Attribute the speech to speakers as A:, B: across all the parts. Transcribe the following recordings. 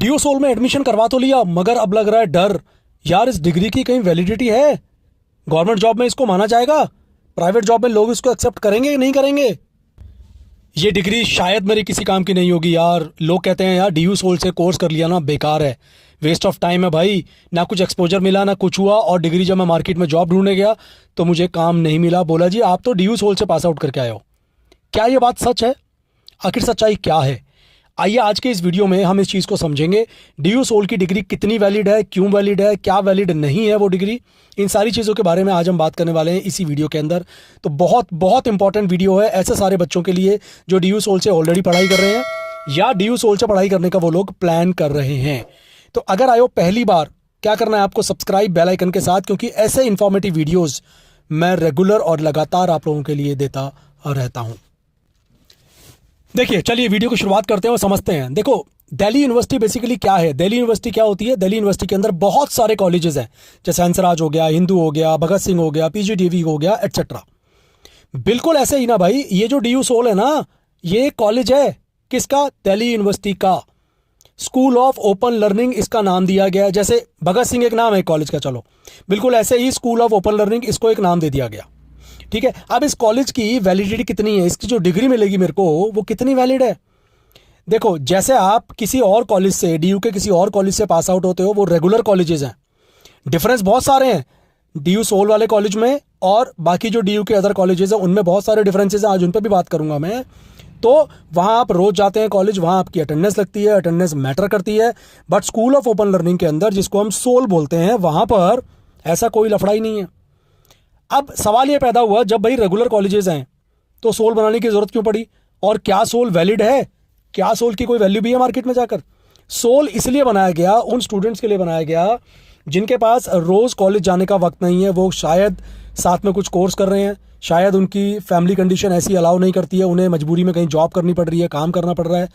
A: DU soul में admission करवा तो लिया, मगर अब लग रहा है डर, यार इस डिग्री की कहीं वैलिडिटी है? गवर्नमेंट जॉब में इसको माना जाएगा? प्राइवेट जॉब में लोग इसको एक्सेप्ट करेंगे या नहीं करेंगे? ये डिग्री शायद मेरी किसी काम की नहीं होगी यार। लोग कहते हैं यार डीयू सोल से कोर्स कर लिया ना, बेकार है, वेस्ट ऑफ टाइम है भाई, ना कुछ एक्सपोजर मिला ना कुछ हुआ। और डिग्री जब मैं मार्केट में जॉब ढूंढने गया तो मुझे काम नहीं मिला। बोला जी आप तो डीयू सोल से पास आउट करके आए हो। क्या ये बात सच है? आखिर सच्चाई क्या है? आइए आज के इस वीडियो में हम इस चीज़ को समझेंगे। डीयू सोल की डिग्री कितनी वैलिड है, क्यों वैलिड है, क्या वैलिड नहीं है वो डिग्री, इन सारी चीज़ों के बारे में आज हम बात करने वाले हैं इसी वीडियो के अंदर। तो बहुत बहुत इंपॉर्टेंट वीडियो है ऐसे सारे बच्चों के लिए जो डीयू सोल से ऑलरेडी पढ़ाई कर रहे हैं या डीयू सोल से पढ़ाई करने का वो लोग प्लान कर रहे हैं। तो अगर आए हो पहली बार, क्या करना है आपको? सब्सक्राइब बेल आइकन के साथ, क्योंकि ऐसे इंफॉर्मेटिव वीडियोज़ मैं रेगुलर और लगातार आप लोगों के लिए देता रहता हूँ। देखिए चलिए वीडियो की शुरुआत करते हैं और समझते हैं। देखो दिल्ली यूनिवर्सिटी बेसिकली क्या है? दिल्ली यूनिवर्सिटी क्या होती है? दिल्ली यूनिवर्सिटी के अंदर बहुत सारे कॉलेजेस हैं, जैसे हंसराज हो गया, हिंदू हो गया, भगत सिंह हो गया, पीजीडीवी हो गया, एटसेट्रा। बिल्कुल ऐसे ही ना भाई, ये जो डीयू सोल है ना, ये कॉलेज है किसका? दिल्ली यूनिवर्सिटी का। स्कूल ऑफ ओपन लर्निंग इसका नाम दिया गया है। जैसे भगत सिंह एक नाम है कॉलेज का, चलो बिल्कुल ऐसे ही स्कूल ऑफ ओपन लर्निंग, इसको एक नाम दे दिया गया। ठीक है, अब इस कॉलेज की वैलिडिटी कितनी है, इसकी जो डिग्री मिलेगी मेरे को वो कितनी वैलिड है? देखो जैसे आप किसी और कॉलेज से, डीयू के किसी और कॉलेज से पास आउट होते हो, वो रेगुलर कॉलेजेस हैं। डिफरेंस बहुत सारे हैं डीयू सोल वाले कॉलेज में और बाकी जो डीयू के अदर कॉलेजेस हैं उनमें बहुत सारे डिफरेंसेस हैं, आज उन पर भी बात करूंगा मैं। तो वहाँ आप रोज जाते हैं कॉलेज, वहाँ आपकी अटेंडेंस लगती है, अटेंडेंस मैटर करती है। But school of open learning के अंदर, जिसको हम सोल बोलते हैं, वहाँ पर ऐसा कोई लफड़ा ही नहीं है। अब सवाल ये पैदा हुआ, जब भाई रेगुलर कॉलेजेस हैं तो सोल बनाने की जरूरत क्यों पड़ी? और क्या सोल वैलिड है? क्या सोल की कोई वैल्यू भी है मार्केट में जाकर? सोल इसलिए बनाया गया, उन स्टूडेंट्स के लिए बनाया गया जिनके पास रोज कॉलेज जाने का वक्त नहीं है, वो शायद साथ में कुछ कोर्स कर रहे हैं, शायद उनकी फैमिली कंडीशन ऐसी अलाउ नहीं करती है, उन्हें मजबूरी में कहीं जॉब करनी पड़ रही है, काम करना पड़ रहा है,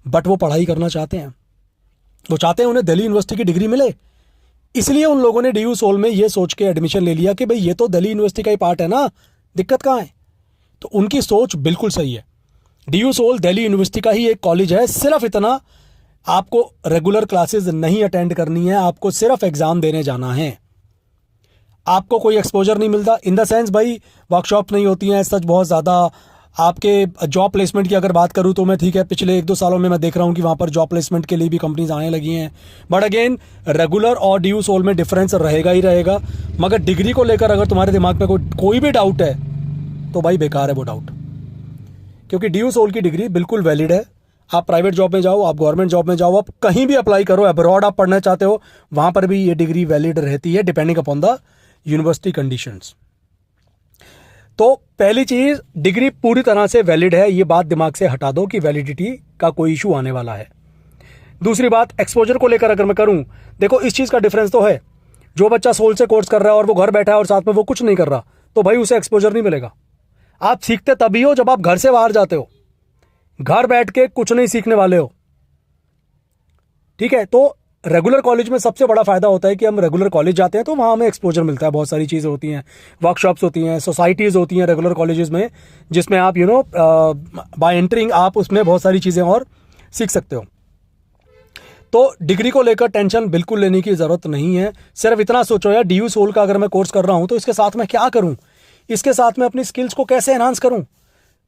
A: बट वो पढ़ाई करना चाहते हैं। वो चाहते हैं उन्हें दिल्ली यूनिवर्सिटी की डिग्री मिले। इसलिए उन लोगों ने डीयू सोल में ये सोच के एडमिशन ले लिया कि भाई ये तो दिल्ली यूनिवर्सिटी का ही पार्ट है ना, दिक्कत कहाँ है? तो उनकी सोच बिल्कुल सही है। डीयू सोल दिल्ली यूनिवर्सिटी का ही एक कॉलेज है। सिर्फ इतना, आपको रेगुलर क्लासेस नहीं अटेंड करनी है, आपको सिर्फ एग्जाम देने जाना है। आपको कोई एक्सपोजर नहीं मिलता, इन द सेंस भाई वर्कशॉप नहीं होती हैं सच बहुत ज़्यादा। आपके जॉब प्लेसमेंट की अगर बात करूं तो मैं, ठीक है, पिछले 1-2 सालों में मैं देख रहा हूं कि वहां पर जॉब प्लेसमेंट के लिए भी कंपनीज आने लगी हैं। बट अगेन रेगुलर और डीयू सोल में डिफरेंस रहेगा ही रहेगा। मगर डिग्री को लेकर अगर तुम्हारे दिमाग में कोई भी डाउट है तो भाई बेकार है वो डाउट, क्योंकि डीयू सोल की डिग्री बिल्कुल वैलिड है। आप प्राइवेट जॉब में जाओ, आप गवर्नमेंट जॉब में जाओ, आप कहीं भी अप्लाई करो, अब्रॉड आप पढ़ना चाहते हो, वहां पर भी ये डिग्री वैलिड रहती है, depending upon the university conditions. तो पहली चीज, डिग्री पूरी तरह से वैलिड है, ये बात दिमाग से हटा दो कि वैलिडिटी का कोई इशू आने वाला है। दूसरी बात, एक्सपोजर को लेकर अगर मैं करूं, देखो इस चीज का डिफरेंस तो है, जो बच्चा सोल से कोर्स कर रहा है और वो घर बैठा है और साथ में वो कुछ नहीं कर रहा, तो भाई उसे एक्सपोजर नहीं मिलेगा। आप सीखते तभी हो जब आप घर से बाहर जाते हो, घर बैठ के कुछ नहीं सीखने वाले हो। ठीक है, तो रेगुलर कॉलेज में सबसे बड़ा फायदा होता है कि हम रेगुलर कॉलेज जाते हैं तो वहाँ हमें एक्सपोजर मिलता है, बहुत सारी चीज़ें होती हैं, वर्कशॉप्स होती हैं, सोसाइटीज़ होती हैं रेगुलर कॉलेजेस में, जिसमें आप बाय एंटरिंग आप उसमें बहुत सारी चीज़ें और सीख सकते हो। तो डिग्री को लेकर टेंशन बिल्कुल लेने की ज़रूरत नहीं है। सिर्फ इतना सोचो यार, डीयू सोल का अगर मैं कोर्स कर रहा हूँ तो इसके साथ मैं क्या करूँ, इसके साथ मैं अपनी स्किल्स को कैसे एनहांस करूँ।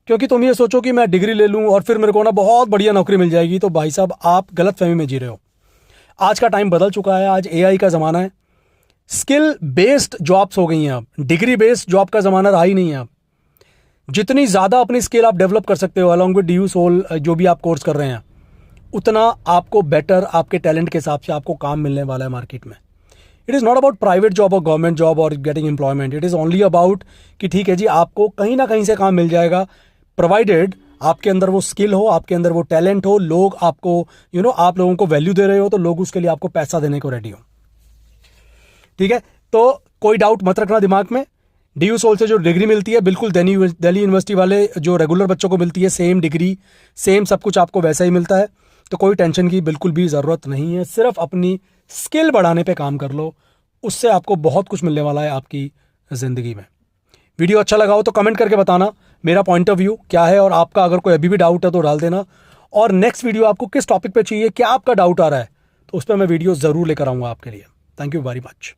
A: क्योंकि तुम ये सोचो कि मैं डिग्री ले लूँ और फिर मेरे को ना बहुत बढ़िया नौकरी मिल जाएगी, तो भाई साहब आप गलत फहमी में जी रहे हो। आज का टाइम बदल चुका है, आज एआई का ज़माना है, स्किल बेस्ड जॉब्स हो गई हैं, अब डिग्री बेस्ड जॉब का ज़माना रहा ही नहीं है। अब जितनी ज़्यादा अपनी स्किल आप डेवलप कर सकते हो अलॉन्ग विद डीयू सोल, जो भी आप कोर्स कर रहे हैं, उतना आपको बेटर, आपके टैलेंट के हिसाब से आपको काम मिलने वाला है मार्केट में। It is not about private job और गवर्नमेंट जॉब और getting employment, it is only about कि ठीक है जी, आपको कहीं ना कहीं से काम मिल जाएगा, प्रोवाइडेड आपके अंदर वो स्किल हो, आपके अंदर वो टैलेंट हो, लोग आपको आप लोगों को वैल्यू दे रहे हो तो लोग उसके लिए आपको पैसा देने को रेडी हो। ठीक है, तो कोई डाउट मत रखना दिमाग में, डीयू सोल से जो डिग्री मिलती है बिल्कुल दिल्ली यूनिवर्सिटी वाले जो रेगुलर बच्चों को मिलती है, सेम डिग्री, सेम सब कुछ आपको वैसा ही मिलता है। तो कोई टेंशन की बिल्कुल भी ज़रूरत नहीं है, सिर्फ अपनी स्किल बढ़ाने पे काम कर लो, उससे आपको बहुत कुछ मिलने वाला है आपकी ज़िंदगी में। वीडियो अच्छा लगा हो तो कमेंट करके बताना मेरा पॉइंट ऑफ व्यू क्या है, और आपका अगर कोई अभी भी डाउट है तो डाल देना। और नेक्स्ट वीडियो आपको किस टॉपिक पे चाहिए, क्या आपका डाउट आ रहा है, तो उस पर मैं वीडियो ज़रूर लेकर आऊँगा आपके लिए। Thank you very much.